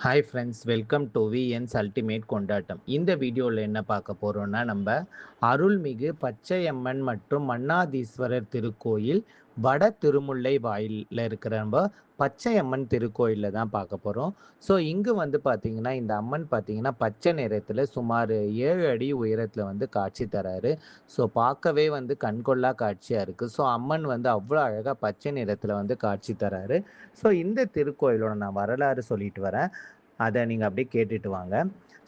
Hi friends, welcome to VNS ultimate கொண்டாட்டம். இந்த வீடியோவில் என்ன பார்க்க போகிறோம்னா, நம்ம அருள்மிகு பச்சையம்மன் மற்றும் மன்னாதீஸ்வரர் திருக்கோயில் வட திருமுல்லை வாயிலில் இருக்கிற நம்ம பச்சையம்மன் திருக்கோயிலில் தான் பார்க்க போகிறோம். ஸோ இங்கு வந்து பார்த்திங்கன்னா, இந்த அம்மன் பார்த்திங்கன்னா பச்சை நிறத்தில் சுமார் 7 அடி உயரத்தில் வந்து காட்சி தராரு. ஸோ பார்க்கவே வந்து கண்கொள்ளா காட்சியாக இருக்குது. ஸோ அம்மன் வந்து அவ்வளோ அழகாக பச்சை நிறத்தில் வந்து காட்சி தராரு. ஸோ இந்த திருக்கோயிலோட நான் வரலாறு சொல்லிட்டு வரேன். அதை நீங்கள் அப்படியே கேட்டுட்டு வாங்க.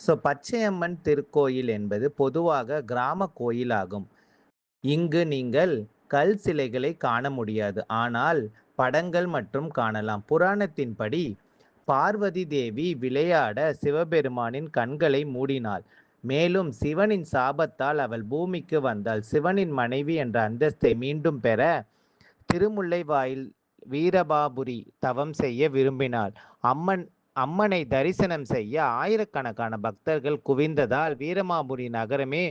ஸோ பச்சையம்மன் திருக்கோயில் என்பது பொதுவாக கிராம கோயில் ஆகும். இங்கு நீங்கள் கல் சிலைகளை காண முடியாது, ஆனால் படங்கள் மற்றும் காணலாம். புராணத்தின்படி பார்வதி தேவி விளையாட சிவபெருமானின் கண்களை மூடினாள். மேலும் சிவனின் சாபத்தால் அவள் பூமிக்கு வந்தாள். சிவனின் மனைவி என்ற அந்தஸ்தை மீண்டும் பெற திருமுல்லைவாயில் வீரபாபுரி தவம் செய்ய விரும்பினாள். அம்மனை தரிசனம் செய்ய ஆயிரக்கணக்கான பக்தர்கள் குவிந்ததால் வீரமாபுரி நகரமே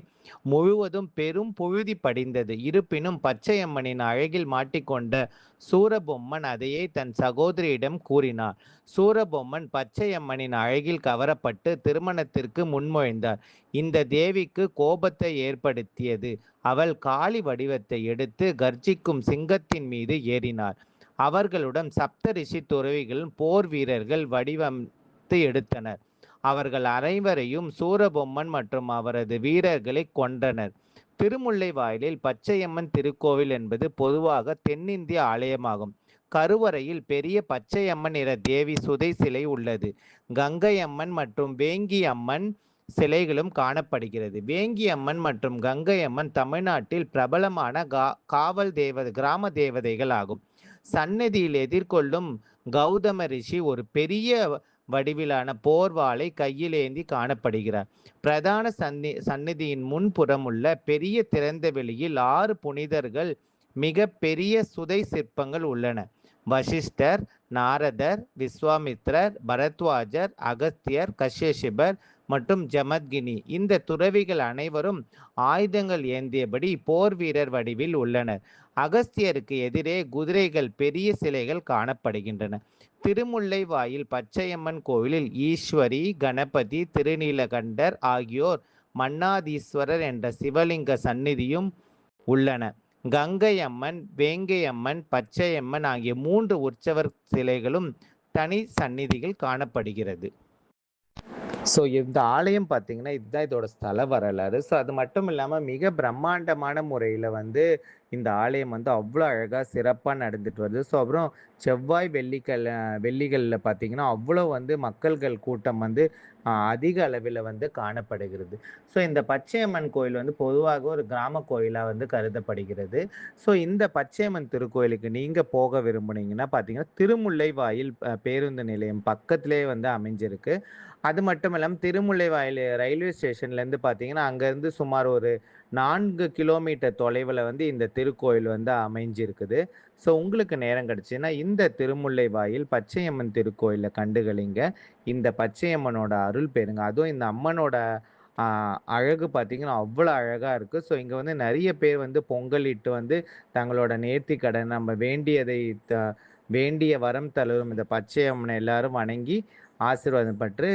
முழுவதும் பெரும் புழுதி படிந்தது. இருப்பினும் பச்சையம்மனின் அழகில் மாட்டிக்கொண்ட சூரபொம்மன் அதையே தன் சகோதரியிடம் கூறினார். சூரபொம்மன் பச்சையம்மனின் அழகில் கவரப்பட்டு திருமணத்திற்கு முன்மொழிந்தார். இந்த தேவிக்கு கோபத்தை ஏற்படுத்தியது. அவள் காளி வடிவத்தை எடுத்து கர்ஜிக்கும் சிங்கத்தின் மீது ஏறினார். அவர்களுடன் சப்தரிஷி துறவிகள் போர் வீரர்கள் வடிவமைத்து எடுத்தனர். அவர்கள் அனைவரையும் சூரபொம்மன் மற்றும் அவரது வீரர்களை கொன்றனர். திருமுல்லை வாயிலில் பச்சையம்மன் திருக்கோவில் என்பது பொதுவாக தென்னிந்திய ஆலயமாகும். கருவறையில் பெரிய பச்சையம்மன் நிற தேவி சுதை சிலை உள்ளது. கங்கையம்மன் மற்றும் வேங்கி அம்மன் சிலைகளும் காணப்படுகிறது. வேங்கி அம்மன் மற்றும் கங்கையம்மன் தமிழ்நாட்டில் பிரபலமான காவல் கிராம தேவதைகள் ஆகும். சந்நிதியில் எதிர்கொள்ளும் கௌதம ரிஷி ஒரு பெரிய வடிவிலான போர்வாளை கையில் ஏந்தி காணப்படுகிறார். பிரதான சந்நிதியின் முன்புறம் உள்ள பெரிய திறந்த வெளியில் 6 புனிதர்கள் மிக பெரிய சுதை சிற்பங்கள் உள்ளன. வசிஷ்டர், நாரதர், விஸ்வாமித்ரர், பரத்வாஜர், அகஸ்தியர், கஷ்யசிபர் மற்றும் ஜமத்கினி இந்த துறவிகள் அனைவரும் ஆயுதங்கள் ஏந்தியபடி போர் வீரர் வடிவில் உள்ளனர். அகஸ்தியருக்கு எதிரே குதிரைகள் பெரிய சிலைகள் காணப்படுகின்றன. திருமுல்லை வாயில் பச்சையம்மன் கோவிலில் ஈஸ்வரி, கணபதி, திருநீலகண்டர் ஆகியோர் மன்னாதீஸ்வரர் என்ற சிவலிங்க சந்நிதியும் உள்ளன. கங்கையம்மன், வேங்கையம்மன், பச்சையம்மன் ஆகிய 3 உற்சவர் சிலைகளும் தனி சந்நிதிகள் காணப்படுகிறது. ஸோ இந்த ஆலயம் பார்த்தீங்கன்னா இதுதான் இதோட ஸ்தல வரலாறு. ஸோ அது மட்டும் இல்லாமல் மிக பிரம்மாண்டமான முறையில் வந்து இந்த ஆலயம் வந்து அவ்வளோ அழகாக சிறப்பாக நடந்துட்டு வருது. ஸோ அப்புறம் செவ்வாய் வெள்ளிகளில் பார்த்தீங்கன்னா அவ்வளோ வந்து மக்கள்கள் கூட்டம் வந்து அதிக அளவில் வந்து காணப்படுகிறது. ஸோ இந்த பச்சையம்மன் கோயில் வந்து பொதுவாக ஒரு கிராம கோயிலாக வந்து கருதப்படுகிறது. ஸோ இந்த பச்சையம்மன் திருக்கோயிலுக்கு நீங்கள் போக விரும்புனீங்கன்னா பார்த்தீங்கன்னா திருமுல்லை வாயில் பேருந்து நிலையம் பக்கத்திலே வந்து அமைஞ்சிருக்கு. அது மட்டும் இல்லாமல் திருமுல்லைவாயில் ரயில்வே ஸ்டேஷன்லேருந்து பார்த்தீங்கன்னா அங்கேருந்து சுமார் ஒரு 4 கிலோமீட்டர் தொலைவில் வந்து இந்த திருக்கோயில் வந்து அமைஞ்சிருக்குது. ஸோ உங்களுக்கு நேரம் கிடச்சின்னா இந்த திருமுல்லைவாயில் பச்சையம்மன் திருக்கோயிலில் கண்டுகளிங்க. இந்த பச்சையம்மனோட அருள் பெறுங்க. அதுவும் இந்த அம்மனோட அழகு பார்த்தீங்கன்னா அவ்வளோ அழகாக இருக்குது. ஸோ இங்கே வந்து நிறைய பேர் வந்து பொங்கலிட்டு வந்து தங்களோட நேர்த்தி கடன் நம்ம வேண்டிய வரம் தரும் இந்த பச்சையம்மனை எல்லாரும் வணங்கி ஆசீர்வாதம் பெற்று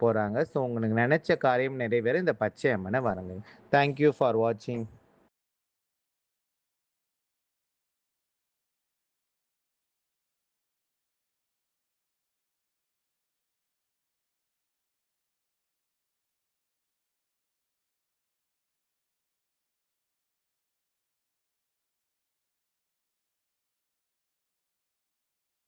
போகிறாங்க. ஸோ உங்களுக்கு நினச்ச காரியம் நிறைவேற இந்த பச்சையம்மனை வணங்குங்க. தேங்க்யூ ஃபார் வாட்சிங்.